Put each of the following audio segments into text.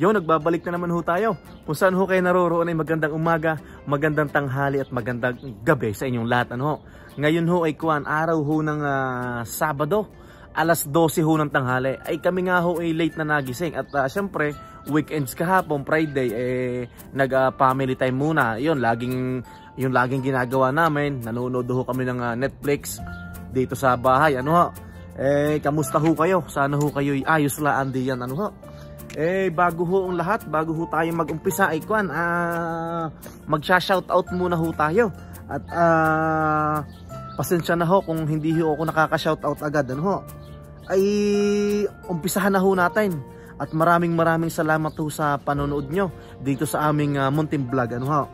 Yo, nagbabalik na naman ho tayo. Kung saan ho kayo naroroon ay magandang umaga, magandang tanghali at magandang gabi sa inyong lahat. Ano ho? Ngayon ho ay araw ho ng Sabado, alas 12 ho ng tanghali. Ay kami nga ho ay late na nagising at syempre weekends kahapon, Friday, nag-family time muna. Yun, laging ginagawa namin. Nanonood ho kami ng Netflix dito sa bahay. Ano ho? Kamusta ho kayo? Sana ho kayo ayos laan diyan. Ano ho? Bago ho ang lahat, bago ho tayo mag-umpisa ay magsha-shoutout muna ho tayo. At pasensya na ho kung hindi ho ako nakaka-shoutout agad. Ano ho? Ay umpisahan na ho natin. At maraming salamat ho sa panonood nyo dito sa aming munting vlog. Ano ho?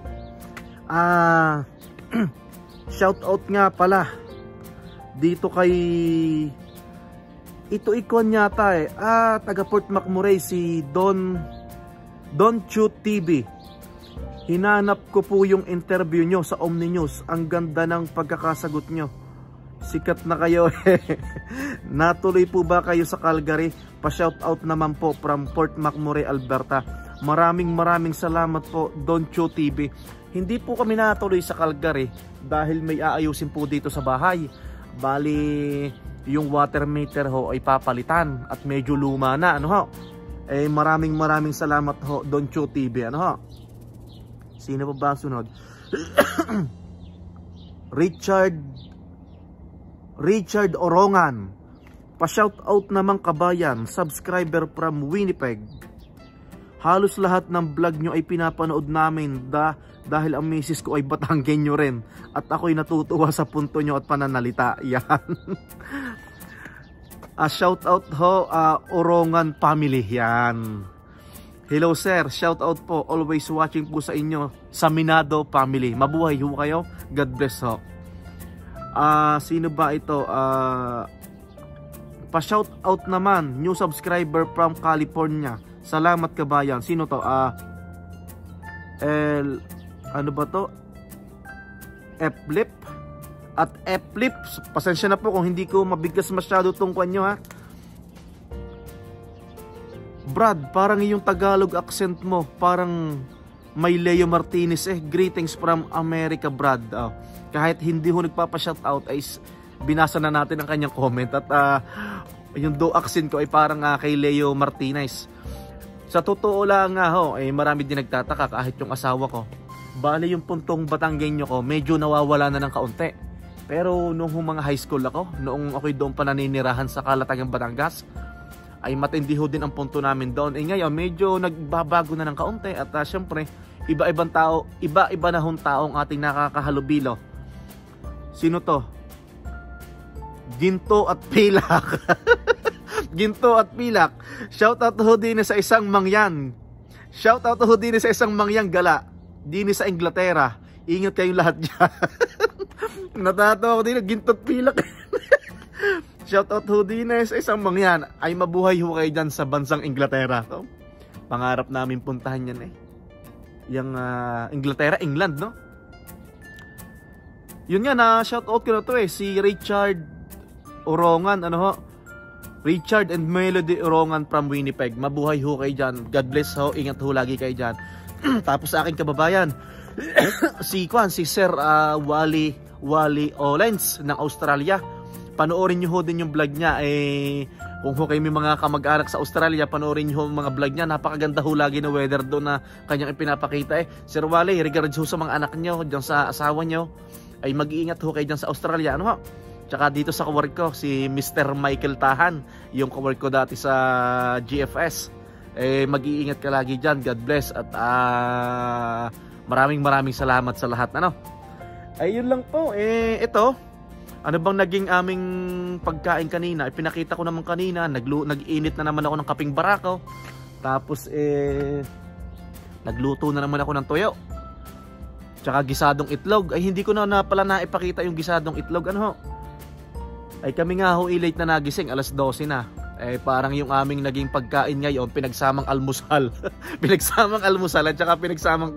Shoutout nga pala dito kay ito ikon yata taga Port McMurray, si Don Chu TV. Hinanap ko po yung interview nyo sa Omni News. Ang ganda ng pagkakasagot nyo. Sikat na kayo. Natuloy po ba kayo sa Calgary? Pa-shoutout naman po from Port McMurray, Alberta. Maraming salamat po, Don Chu TV. Hindi po kami natuloy sa Calgary dahil may aayusin po dito sa bahay. Bali, yung water meter ho ay papalitan at medyo luma na. Ano ho? Maraming salamat ho, Don Chu TV. Ano ho? Sino pa ba ang sunod? Richard Orongan. Pa-shoutout naman kabayan, subscriber from Winnipeg. Halos lahat ng vlog nyo ay pinapanood namin dahil ang misis ko ay Batanggenyo rin. At ako'y natutuwa sa punto nyo at pananalita. Yan. Shoutout ho, Orongan family. Yan. Hello sir, shoutout po. Always watching po sa inyo. Saminado family. Mabuhay ho kayo. God bless ho. Sino ba ito? Pa-shoutout naman, new subscriber from California. Salamat kabayan. Sino to? Ano ba to? Flip at Flip. Pasensya na po kung hindi ko mabigkas masyado tong kanyo ha. Brad, parang yung Tagalog accent mo parang may Leo Martinez Greetings from America, Brad. Kahit hindi ho nagpapa-shoutout ay binasa na natin ang kanyang comment at yung do accent ko ay parang kay Leo Martinez. Sa totoo lang nga ho, marami din nagtataka kahit yung asawa ko. Bale yung puntong Batanggenyo ko, medyo nawawala na ng kaunti. Pero nung mga high school ako, noong ako'y doon pa naninirahan sa Kalatagang Batangas, ay matindi ho din ang punto namin doon. Ngayon, medyo nagbabago na ng kaunti at syempre, iba-iba na hong taong ating nakakahalubilo. Sino to? Ginto at Pilak. Ginto at Pilak. Shoutout ho din sa isang mangyan. Shoutout ho din sa isang mangyang gala. Din sa Inglaterra. Ingat kayong lahat dyan. Natatawa ko din. Ginto at Pilak. Shoutout ho din sa isang mangyan. Ay mabuhay ho kayo dyan sa bansang Inglaterra. So, pangarap namin puntahan yan Yung Inglaterra, England, no? Yun nga, na-shoutout ko na to si Richard Orongan, ano ho? Richard and Melody Orongan from Winnipeg. Mabuhay ho kayo dyan. God bless ho. Ingat ho lagi kayo dyan. Tapos sa aking kababayan, si Sir Wally Olens ng Australia. Panoorin nyo ho din yung vlog niya. Kung ho kayo may mga kamag-anak sa Australia, panoorin nyo ho mga vlog niya. Napakaganda ho lagi na weather doon na kanyang ipinapakita. Sir Wally, regards ho sa mga anak nyo, dyan sa asawa nyo. Ay mag-iingat ho kayo dyan sa Australia. Ano ho? Tsaka dito sa kawork ko, si Mr. Michael Tahan, yung kawork ko dati sa GFS. Mag-iingat ka lagi dyan. God bless. At maraming salamat sa lahat. Ano? Ayun lang po. Ito, ano bang naging aming pagkain kanina? Pinakita ko naman kanina, nag-init na naman ako ng kaping barako. Tapos nagluto na naman ako ng toyo. Tsaka gisadong itlog. Ay hindi ko na pala naipakita yung gisadong itlog. Ano ho? Ay kami nga ho late na nagising, alas 12 na. Parang yung aming naging pagkain ngayon, pinagsamang almusal. Pinagsamang almusal at saka pinagsamang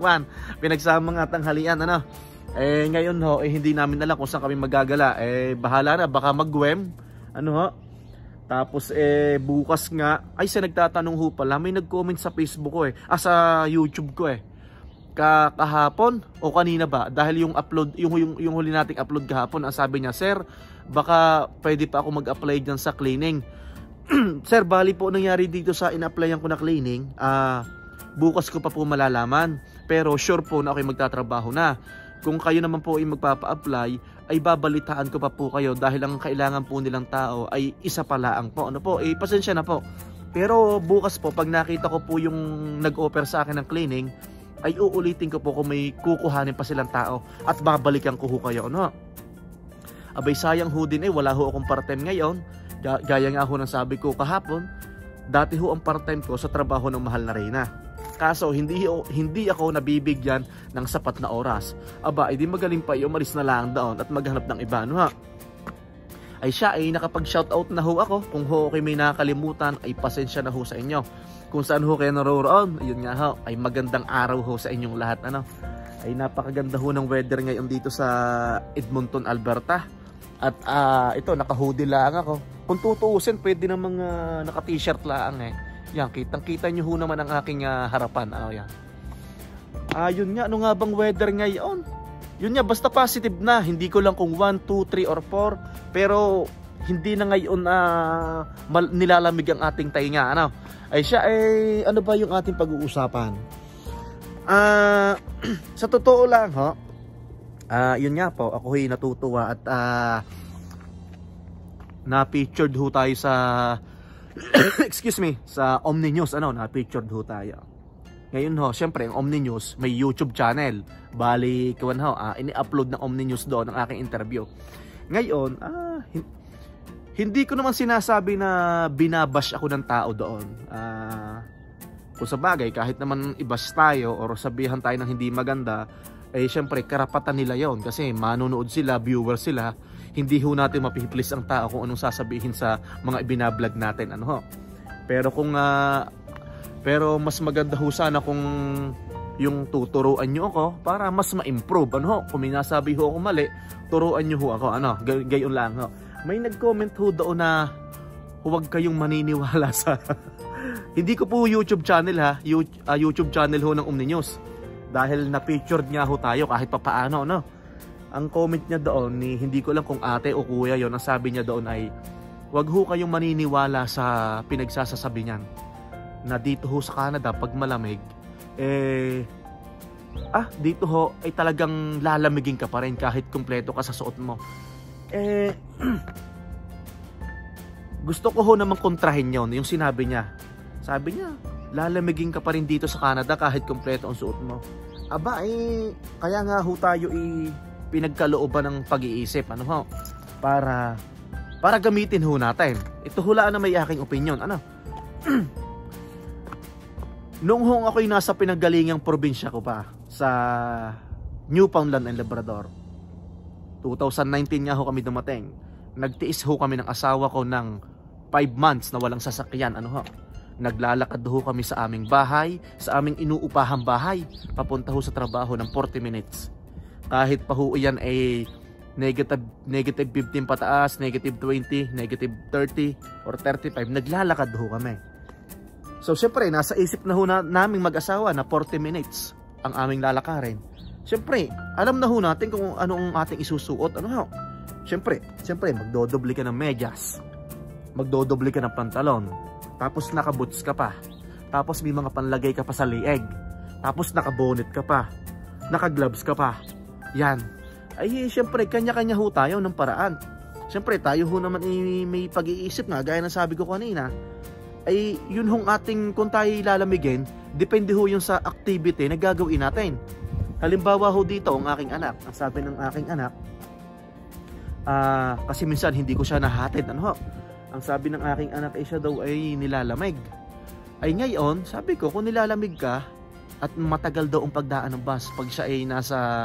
tanghalian, ano. Ngayon ho, hindi namin alam kung saan kami magagala. Bahala na, baka mag-Gwem. Ano ho? Tapos bukas nga, ay sa nagtatanong ho pala, may nag-comment sa Facebook ko sa YouTube ko kahapon o kanina ba, dahil yung upload, yung huli nating upload kahapon, ang sabi niya, sir, baka pwede pa ako mag-apply dyan sa cleaning. Sir, bali po nangyari dito sa in-applyan ko na cleaning, bukas ko pa po malalaman, pero sure po na ako'y magtatrabaho na. Kung kayo naman po ay magpapa-apply, ay babalitaan ko pa po kayo, dahil ang kailangan po nilang tao ay isa pala ang po. Ano po, pasensya na po. Pero bukas po, pag nakita ko po yung nag-offer sa akin ng cleaning, ay uulitin ko po kung may kukuhanin pa silang tao at babalikan ko ho kayo. Ano? Abay, sayang ho din wala ho akong part-time ngayon. Gaya nga ho ng sabi ko kahapon, dati ho ang part-time ko sa trabaho ng Mahal na Reyna. Kaso hindi ako nabibigyan ng sapat na oras. Aba, edi magaling pa umalis na lang doon at maghanap ng iba, no ha? Ay siya ay nakapag-shoutout na ho ako. Kung ho okay may nakakalimutan, ay pasensya na ho sa inyo. Kung saan ho kayo naroroon, ayun nga ho, ay magandang araw ho sa inyong lahat, ano? Ay napakaganda ho ng weather ngayon dito sa Edmonton, Alberta. At ito, naka-hoodie lang ako. Kung tutuusin, pwede namang naka-t-shirt lang Yan, kitang-kita nyo ho naman ang aking harapan. Ano yan? Yun nga, ano nga bang weather ngayon? Yun nga, basta positive na. Hindi ko lang kung 1, 2, 3, or 4. Pero hindi na ngayon nilalamig ang ating tainga. Ano? Ay siya, ano ba yung ating pag-uusapan? Sa totoo lang, ho? Yun nga po, ako'y natutuwa at na-featured ho tayo sa excuse me, sa Omni News, na-featured ho tayo. Ngayon ho, syempre, ang Omni News may YouTube channel. Bali, kawan ho, ini-upload ng Omni News doon ang aking interview. Ngayon, hindi ko naman sinasabi na binabash ako ng tao doon. Kung sa bagay, kahit naman i-bash tayo or sabihan tayo ng hindi maganda, syempre, karapatan nila yon kasi manonood sila, viewer sila. Hindi ho natin mapiplis ang tao kung anong sasabihin sa mga ibinablog natin, ano ho. Pero pero mas maganda ho sana kung yung tuturuan nyo ako para mas ma-improve, ano ho. Kung may nasabi ho ako mali, turuan nyo ho ako, gayon lang ho. May nag-comment ho doon na huwag kayong maniniwala sa hindi ko po YouTube channel ha, YouTube channel ho ng Omni News. Dahil na-featured nga ho tayo kahit papaano, no? Ang comment niya doon, hindi ko lang kung ate o kuya yon, ang sabi niya doon ay, wag ho kayong maniniwala sa pinagsasasabi niyan. Na dito ho sa Canada, pag malamig, dito ho ay talagang lalamigin ka pa rin kahit kumpleto ka sa suot mo. Gusto ko ho namang kontrahin yon, yung sinabi niya. Sabi niya, lalamigin ka pa rin dito sa Canada kahit kumpleto ang suot mo. Aba, kaya nga ho tayo pinagkalooban ng pag-iisip, ano ho, para gamitin ho natin. Ito hula na may aking opinion, ano. Noong ho ako'y nasa pinanggalingang probinsya ko pa sa Newfoundland and Labrador, 2019 nga ho kami dumating. Nagtiis ho kami ng asawa ko ng 5 months na walang sasakyan, ano ho. Naglalakad ho kami sa aming bahay, sa aming inuupahang bahay, papunta ho sa trabaho ng 40 minutes. Kahit pa ho yan negative 15 pataas, negative 20, negative 30 or 35, naglalakad ho kami. So syempre, nasa isip na ho naming mag-asawa na 40 minutes ang aming lalakarin. Syempre, alam na ho natin kung ano ang ating isusuot, ano ho. Syempre, magdodoble ka ng medyas, magdodoble ka ng pantalon, tapos nakaboots ka pa, tapos may mga panlagay ka pa sa lieg, tapos nakabonet ka pa, nakagloves ka pa. Yan. Ay, syempre, kanya-kanya ho tayo ng paraan. Syempre, tayo ho naman may pag-iisip nga, gaya ng sabi ko kanina. Ay, yun hong ating, kung tayo lalamigin, depende ho yung sa activity na gagawin natin. Halimbawa ho dito, ang aking anak, ang sabi ng aking anak, kasi minsan hindi ko siya nahatid, ano ho. Ang sabi ng aking anak ay siya daw ay nilalamig. Ay ngayon, sabi ko, kung nilalamig ka, at matagal daw ang pagdaan ng bus pag siya ay nasa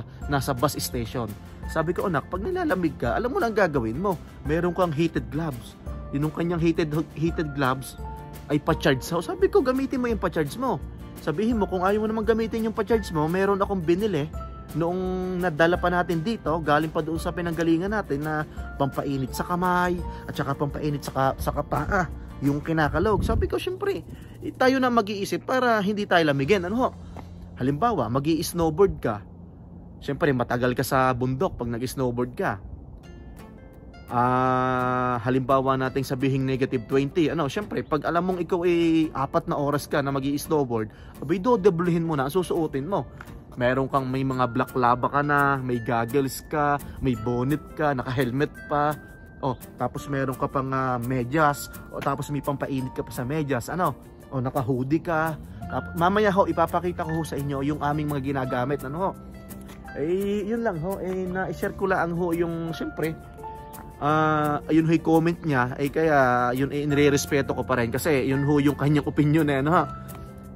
bus station. Sabi ko, anak, pag nilalamig ka, alam mo na ang gagawin mo. Meron kang heated gloves. Yung kanyang heated gloves ay pa-charge. So, sabi ko, gamitin mo yung pa-charge mo. Sabihin mo, kung ayaw mo naman gamitin yung pa-charge mo, meron akong binili noong nadala pa natin dito, galing pa doon sa pinanggalingan natin na pampainit sa kamay at saka pampainit sa paa, yung kinakalog. Sabi ko, syempre, tayo na mag-iisip para hindi tayo lamigin. Ano ho? Halimbawa, mag-i-snowboard ka. Syempre, matagal ka sa bundok pag nag-snowboard ka. Halimbawa nating sabihing -20, ano, syempre pag alam mong ikaw ay 4 na oras ka na magi-snowboard, abay dodoblehin mo na ang susuotin mo. Meron kang may mga black lava ka na, may goggles ka, may bonnet ka, naka-helmet pa. Oh, tapos meron ka pang medyas, o tapos may pampainit ka pa sa medyas, ano? O naka-hoodie ka. Mamaya ho ipapakita ko ho sa inyo yung aming mga ginagamit, ano ho. Eh yun lang ho, na-share ko lang ho yung syempre ayun ho yung comment niya, kaya yun inirerespeto ko pa rin kasi yun ho yung kanyang opinion ano ha.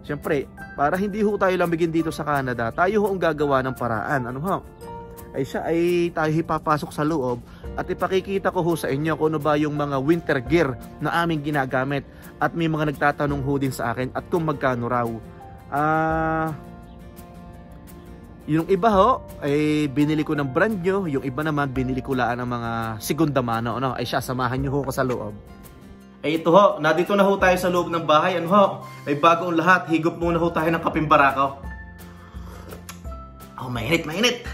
Siyempre, para hindi ho tayo lamigin dito sa Canada, tayo ho ang gagawa ng paraan, ano ho. Siya ay tayo ipapasok sa loob at ipakikita ko ho sa inyo kung ano ba yung mga winter gear na aming ginagamit at may mga nagtatanong ho din sa akin at kung magkano raw. Yung iba ho, ay binili ko ng brand new. Yung iba naman, binili ko laan ng mga segunda mano. Ano? Ay siya, samahan nyo ho ko sa loob. Ay ito ho, nandito na ho tayo sa loob ng bahay. Ano ho? Ay bago ang lahat, higop muna ho tayo ng kaping barako. Oh, mainit, mainit.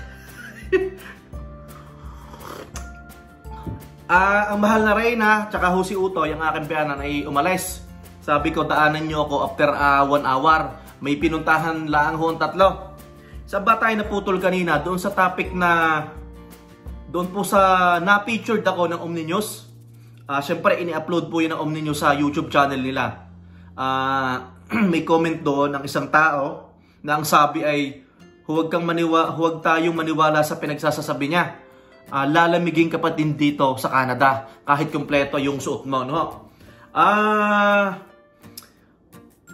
Ang mahal na Reyna, tsaka ho si Utoy, ang aking piyanan ay umalis. Sabi ko, daanan nyo ako after 1 hour. May pinuntahan laang ho ang 3. Saan ba tayo naputol kanina? Doon sa topic na doon po sa na-featured ako ng Omni News. Siyempre ini-upload po yun ng Omni News sa YouTube channel nila. May comment doon ng isang tao na ang sabi ay huwag tayong maniwala sa pinagsasasabi niya. Lalamigin ka pa din dito sa Canada kahit kumpleto yung suot mo, no?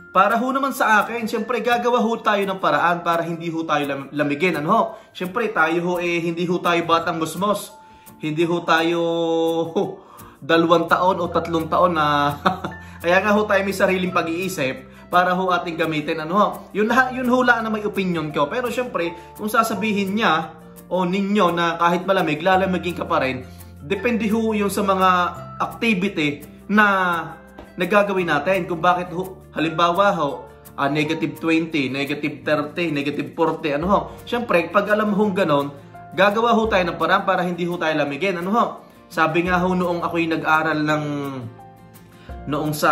Para ho naman sa akin, siyempre gagawa ho tayo ng paraan para hindi ho tayo lamigin. Ano ho? Siyempre tayo ho hindi ho tayo batang musmos. Hindi ho tayo 2 taon o 3 taon na kaya nga ho tayo may sariling pag-iisip para ho ating gamitin. Ano ho? Yun ho lang na may opinion ko. Pero siyempre, kung sasabihin niya o ninyo na kahit malamig, lalamigin ka pa rin, depende ho yung sa mga activity na nagagawin natin. Kung bakit ho, halimbawa ho, -20, -30, -40, ano ho. Siyempre, pag alam ho ganon, gagawa ho tayo ng paraan para hindi ho tayo lamigin. Ano ho? Sabi nga ho noong ako'y nag-aral noong sa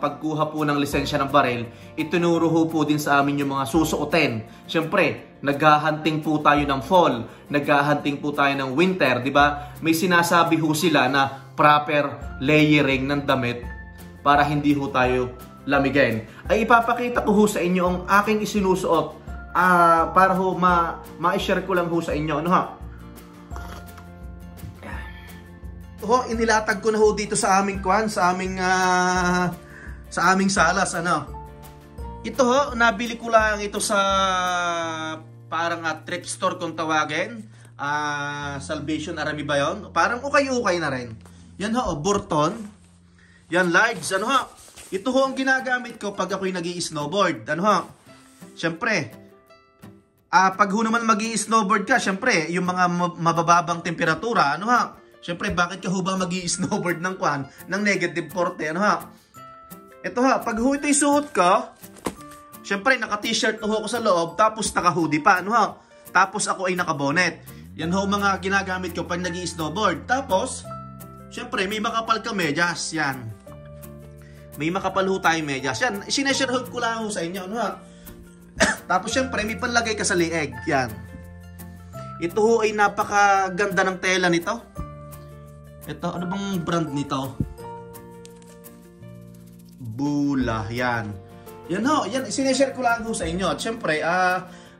pagkuha po ng lisensya ng baril, itinuro ho po din sa amin yung mga susuotin. Siyempre, naghahunting po tayo ng fall, naghahunting po tayo ng winter, di ba? May sinasabi ho sila na proper layering ng damit para hindi ho tayo lamigin. Ay ipapakita ko ho sa inyo ang aking isinusuot para ho ma-share ko lang ho sa inyo. Ano ha? Inilatag ko na ho dito sa aming sa aming salas, ano. Ito ho, nabili ko lang ito sa parang thrift store kung tawagin. Salvation Army ba yun? Parang ukay-ukay na rin. Yan ho, Burton. Yan, large. Ano ho? Ito ho ang ginagamit ko pag ako'y nag-i-snowboard. Ano ho? Siyempre, pag ho naman mag-i-snowboard ka, siyempre, yung mga mabababang temperatura, ano ha? Siyempre, bakit ka ho ba mag-i-snowboard ng -40? Ano ha? Ito ha, pag ho ito'y suot ko, siyempre, naka-t-shirt ho ako sa loob, tapos naka-hoodie pa, ano ha? Tapos ako ay naka-bonnet. Yan ho mga ginagamit ko pag nag-i-snowboard. Tapos, siyempre, may makapal ka medyas, yan. May makapal ho tayo medyas. Yan, sineshare ko lang ho sa inyo, ano ha? Tapos, siyempre, may panlagay ka sa leeg, yan. Ito ho ay napakaganda ng tela nito. Ito, ano bang brand nito? Bula, yan. Yan ho, yan, sineshare ko lang ho sa inyo. At syempre,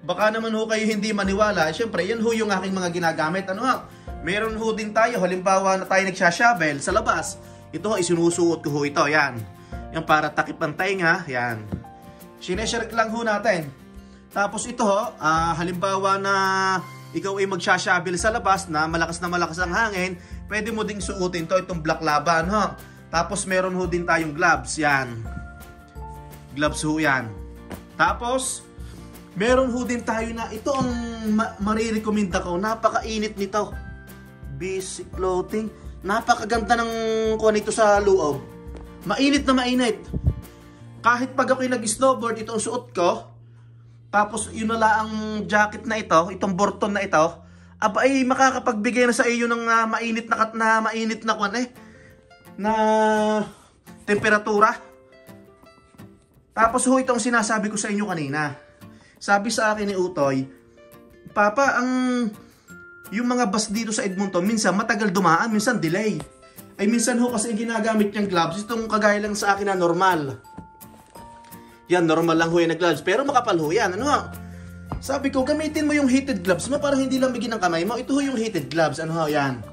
baka naman ho kayo hindi maniwala. Syempre, yan ho yung aking mga ginagamit. Ano ha? Meron ho din tayo, halimbawa na tayo nagsashovel sa labas. Ito ho, isinusuot ko ho ito, yan. Yan para takip ang tainga, yan. Sineshare lang ho natin. Tapos ito ho, halimbawa na ikaw ay magsashovel sa labas na malakas ang hangin, pwede mo ding suotin to, itong black laban, ha? Tapos meron ho din tayong gloves, yan. Gloves ho yan. Tapos, Meron ho din tayo na ito ang marirekomenda ko. Napakainit nito. Basic clothing. Napakaganda ng kuha nito sa loob. Mainit na mainit. Kahit pag ako'y nag-snowboard, ito ang suot ko. Tapos yun na lang ang jacket na ito, itong Borton na ito, aba ay makakapagbigay na sa iyo ng mainit na kwan na temperatura. Tapos ho itong sinasabi ko sa inyo kanina. Sabi sa akin ni Utoy, Papa, yung mga bus dito sa Edmonton, minsan matagal dumaan, minsan delay. Ay minsan ho kasi ginagamit niyang gloves, itong kagaya lang sa akin na normal. Yan, normal lang ho yan na gloves. Pero makapal ho yan. Ano ho? Sabi ko, gamitin mo yung heated gloves mo para hindi lamigin ang kamay mo. Ito ho yung heated gloves. Ano ho yan?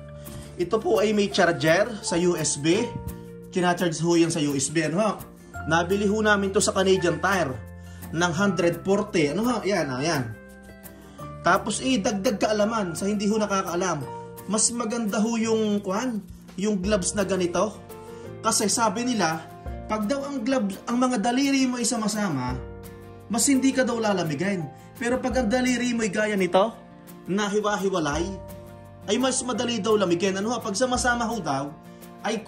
Ito po ay may charger sa USB. Kina-charge ho yan sa USB. Ano ho? Nabili ho namin to sa Canadian Tire ng 140. Ano ho? Yan, yan. Tapos dagdag kaalaman sa hindi ho nakakaalam. Mas maganda ho yung gloves na ganito. Kasi sabi nila, pag daw ang gloves, ang mga daliri mo ay sama-sama, mas hindi ka daw lalamigin. Pero pag ang daliri mo ay gaya nito, na hiwa-hiwalay, ay mas madali daw lamigin. Ano ha? Pag sama-sama ho daw, ay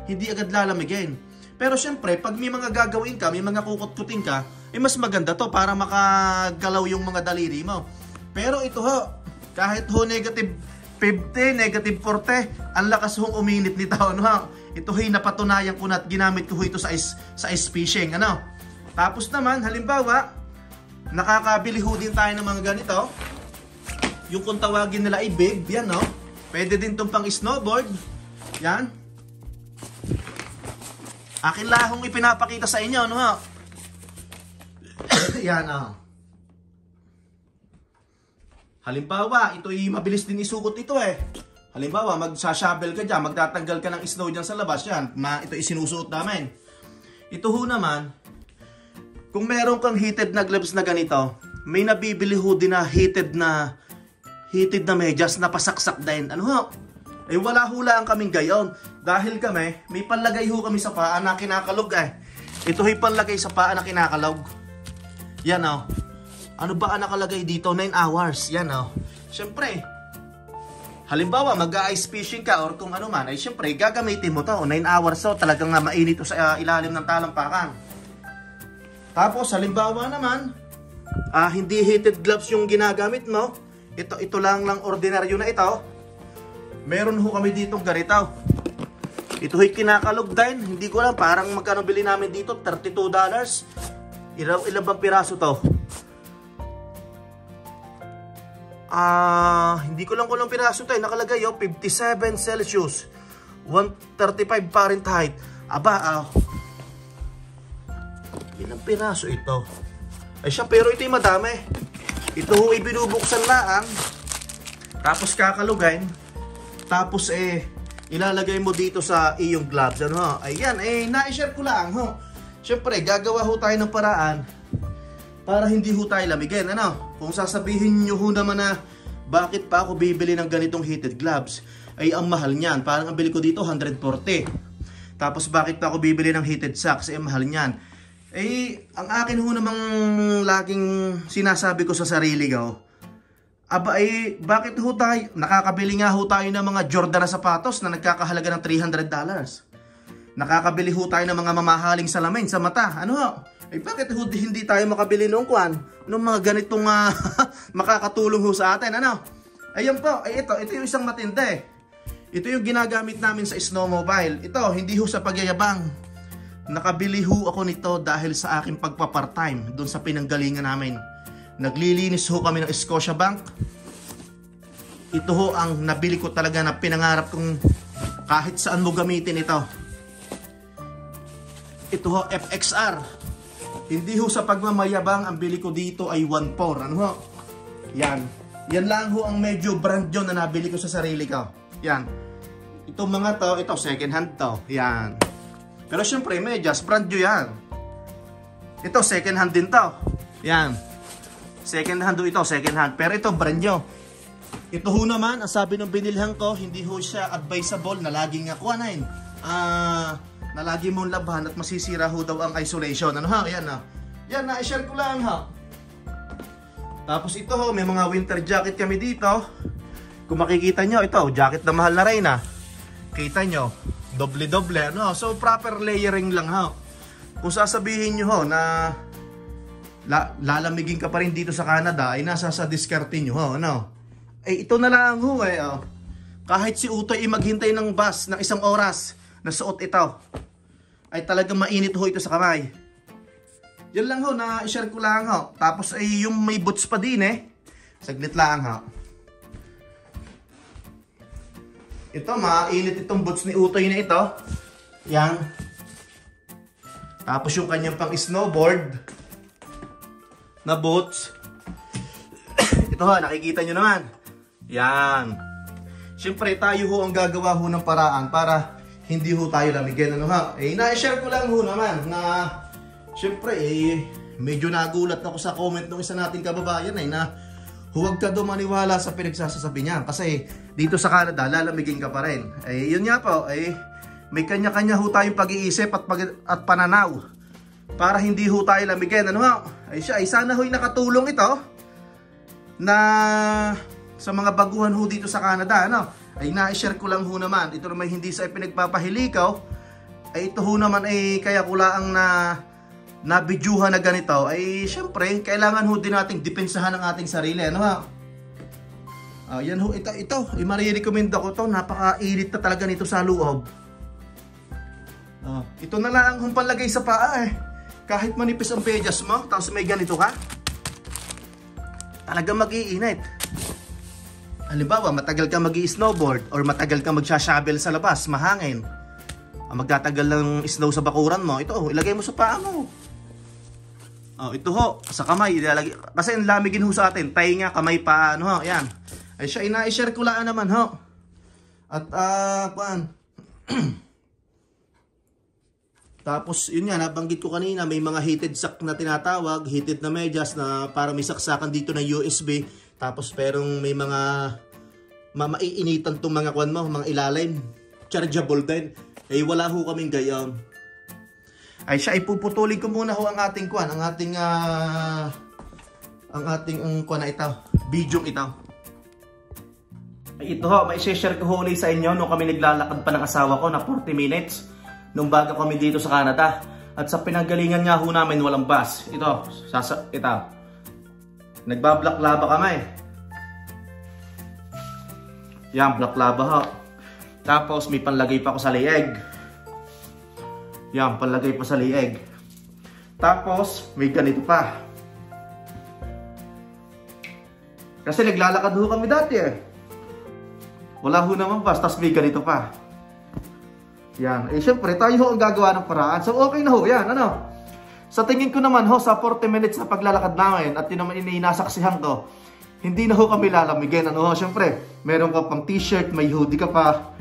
hindi agad lalamigin. Pero syempre, pag may mga gagawin ka, may mga kukot-kuting ka, ay mas maganda to para makagalaw yung mga daliri mo. Pero ito ho, kahit ho negative 50, negative 40, ang lakas hong uminit nito. Ano ha? Ito ay napatunayan ko na at ginamit ko ito sa ice fishing. Ano? Tapos naman, halimbawa, nakakabili ho din tayo ng mga ganito. Yung kung tawagin nila ay bib, yan no? Pwede din itong pang snowboard. Yan. Akin lahong ipinapakita sa inyo, ano ha? Yan oh. Halimbawa, ito ay mabilis din isuot ito Halimbawa, magsashovel ka dyan, magtatanggal ka ng snow dyan sa labas, yan. Ito isinusuot namin. Ito ho naman, kung meron kang heated na gloves na ganito, may nabibili ho din na heated na medyas na pasaksak din. Ano ho? Eh wala hulaan kaming gayon. Dahil kami, may panlagay ho kami sa paa na kinakalog Ito ay panlagay sa paa na kinakalog. Yan o. Ano ba ang nakalagay dito? 9 hours. Yan o. Siyempre, halimbawa, mag-ice fishing ka or kung ano man, ay syempre, gagamitin mo to. 9 hours so, talagang mainit to sa ilalim ng talampakan. Tapos, halimbawa naman, hindi heated gloves yung ginagamit mo. Ito lang ordinaryo na ito. Meron ho kami ditong ganito. Ito ay kinakalog din. Hindi ko alam, parang magkano bili namin dito? $32. Ilan bang piraso to? Hindi ko lang kulang piraso tayo. Nakalagay 57 Celsius 135 Fahrenheit. Ilang piraso ito? Ay siya, pero ito yung madami. Ito ho ibinubuksan lang. Tapos kakalugin. Tapos ilalagay mo dito sa iyong gloves. Ano ho? Ayan, na-share ko lang ho. Siyempre, gagawa ho tayo ng paraan para hindi ho tayo lamigin. Ano? Kung sasabihin nyo ho naman na bakit pa ako bibili ng ganitong heated gloves, ay ang mahal niyan. Parang ang bili ko dito 140. Tapos bakit pa ako bibili ng heated socks, ay ang mahal niyan. Ang akin ho namang laging sinasabi ko sa sarili ko, bakit ho tayo, nakakabili nga ho tayo ng mga Jordan na sapatos na nagkakahalaga ng $300. Nakakabili ho tayo ng mga mamahaling salamin sa mata. Ano ho? Bakit hindi tayo makabili nung mga ganitong makakatulong ho sa atin, ano? Ayun po, ito yung isang matindi. Ito yung ginagamit namin sa snowmobile. Ito, hindi ho sa pagyayabang. Nakabili ho ako nito dahil sa aking pagpa-part-time doon sa pinanggalingan namin. Naglilinis ho kami ng Scotiabank. Ito ho ang nabili ko talaga na pinangarap kong kahit saan mo gamitin ito. Ito ho, FXR. Hindi ho sa pagmamayabang, ang bili ko dito ay 1.4. Ano ho? Yan. Yan lang ho ang medyo brand yun na nabili ko sa sarili ko. Yan. Itong mga to, ito second hand to. Yan. Pero syempre, medyas, brand new yan. Ito, second hand din to. Yan. Second hand ho ito, second hand. Pero ito, brand new. Ito ho naman, ang sabi ng binilhan ko, hindi ho siya advisable na laging kuhanin. Na lagi mong labhan at masisira ho daw ang isolation. Ano ha? Yan ha. Yan, na-share ko lang ha. Tapos ito ho, may mga winter jacket kami dito. Kung makikita nyo, ito, jacket na mahal na rin ha. Kita nyo, doble-doble, ano? So, proper layering lang ha. Kung sasabihin nyo ho na lalamigin ka pa rin dito sa Canada, ay nasa sa diskarte nyo ho, ano? Eh, ito na lang ho eh, oh. Kahit si Utoy ay maghintay ng bus ng 1 oras na suot ito, ay talagang mainit ho ito sa kamay. Yan lang ho, na-share ko lang ho. Tapos ay yung may boots pa din eh. Saglit lang ho. Ito, mainit itong boots ni Utoy na ito. Yan. Tapos yung kanyang pang snowboard na boots. Ito ho, nakikita nyo naman. Yan. Siyempre tayo ho ang gagawa ho ng paraan para hindi ho tayo lamigin. Ano ha? Eh, na-share ko lang ho naman na siyempre medyo nagulat ako sa comment ng isa nating kababayan na huwag ka daw maniwala sa pinagsasasabi niya. Kasi dito sa Canada, lalamigin ka pa rin. Eh, yun nga po, may kanya-kanya ho tayong pag-iisip at pananaw para hindi ho tayo lamigin. Ano ho? Ay siya, sana ho'y nakatulong ito na sa mga baguhan ho dito sa Canada. Ano? Ay na-share ko lang ho naman. Ito naman hindi sa pinagpapahilikaw. Ay ito ho naman ay kaya ko lang na bidyuhan na ganito. Ay syempre, kailangan ho din nating depensahan ang ating sarili. Ano ha? Yan ho, ito. Ay marirecommend ako to. Napakainit na talaga nito sa loob. Ito na lang ang panlagay sa paa eh. Kahit manipis ang pedyas mo, tapos may ganito ka, talagang mag-iinit. Halimbawa, matagal ka mag-i-snowboard or matagal ka magsha-shovel sa labas, mahangin. Magtatagal ng snow sa bakuran mo, ito, ilagay mo sa paa mo. Ito ho, sa kamay, ilalagay. Kasi ang lamigin ho sa atin, tainga, kamay, paa, ano ho, yan. Ay siya, ina-share ko lang naman ho. At, tapos, yun nga, nabanggit ko kanina, may mga heated sack na tinatawag, heated na medyas na para may saksakan dito na USB. Tapos, perong may mga maiinitan itong mga kwan mo, mga ilalim. Chargeable din. Eh, wala ho kaming gayon. Ay siya, ipuputulin ko muna ho ang ating kwan, ang ating kwan na ito, video ito. Ay, ito ho, may share ko ho ulit sa inyo nung kami naglalakad pa ng asawa ko na 40 minutes. Nung bago kami dito sa Canada. At sa pinanggalingan nga ho namin walang bus. Ito. Nagba-black lava kami. Yan, black lava ho. Tapos may panlagay pa ako sa lieg. Yan, panlagay pa sa lieg. Tapos may ganito pa. Kasi naglalakad ho kami dati eh. Wala ho naman bus. Tapos may ganito pa. Yan. Eh, syempre, tayo ho ang gagawa ng paraan. So, okay na ho. Yan, ano? Sa tingin ko naman ho, sa 40 minutes na paglalakad namin at yun naman inasaksihan ko, hindi na ho kami lalamigin. Ano ho? Syempre, meron ka pang t-shirt, may hoodie ka pa.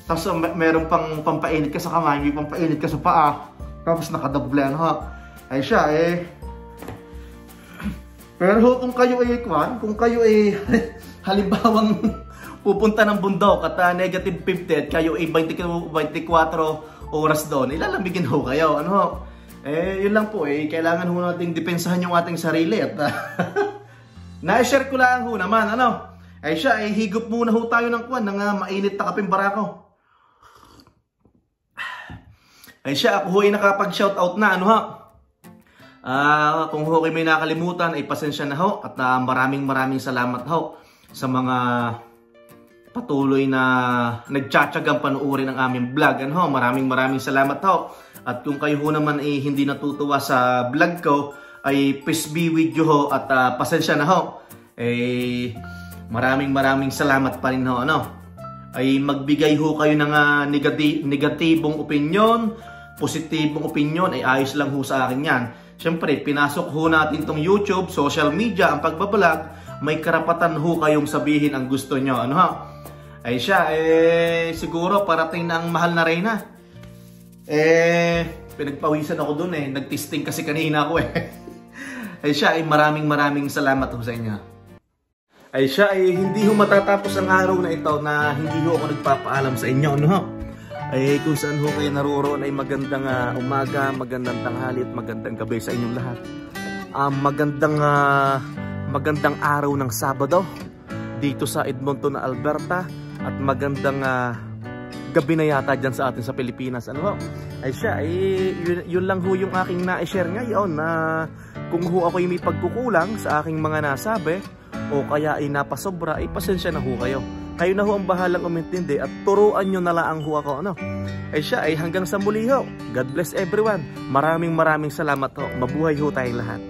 Tapos, meron pang pampainit ka sa kamay, may pampainit ka sa paa. Tapos, nakadoble. Ano ho? Ay siya, eh. Pero ho, kung kayo ay halimbawang pupunta ng bundok at negative 50 at kayo ay 24 oras doon, ilalamigin ho kayo. Ano ho? Eh, yun lang po eh. Kailangan ho nating depensahan yung ating sarili. At na-share ko lang ho naman. Ano? Ay siya, eh, higop muna ho tayo ng kwan ng mainit na kaping barako. Ay siya, ako ho ay nakapag-shoutout na. Ano ho? Kung ho kayo may nakalimutan, ay pasensya na ho. At maraming salamat ho sa mga patuloy na nagtsatsagang panuorin ang aming vlog. Ano, maraming salamat ho. At kung kayo ho naman ay hindi natutuwa sa vlog ko, ay please be with you ho at pasensya na ho. Eh, maraming salamat pa rin ho. Ano, ay magbigay ho kayo ng negatibong opinion, positibong opinion, ay ayos lang ho sa akin yan. Siyempre, pinasok ho natin tong YouTube, social media, ang pagbablog, may karapatan ho kayong sabihin ang gusto nyo. Ano ho? Ay siya, eh, siguro parating na ang mahal na Reyna. Eh, pinagpawisan ako dun eh. Nag-testing kasi kanina ako eh. Ay siya, eh, maraming salamat ho sa inyo. Ay siya, eh, hindi ho matatapos ang araw na ito na hindi ho ako nagpapaalam sa inyo. Ano ho? Ay, kung saan ho kayo naroroon ay magandang umaga, magandang tanghali at magandang gabi sa inyong lahat. Magandang magandang araw ng Sabado dito sa Edmonton, Alberta, at magandang gabi na yata dyan sa atin sa Pilipinas. Ano ho? Ay siya, yun lang ho yung aking na-share ngayon, na kung ho ako'y may pagkukulang sa aking mga nasabi o kaya ay napasobra, ay pasensya na ho kayo. Kayo na ho ang bahalang umintindi at turuan nyo na lang ho ako. Ano? Ay siya, ay hanggang sa muli ho. God bless everyone. Maraming salamat ho. Mabuhay ho tayong lahat.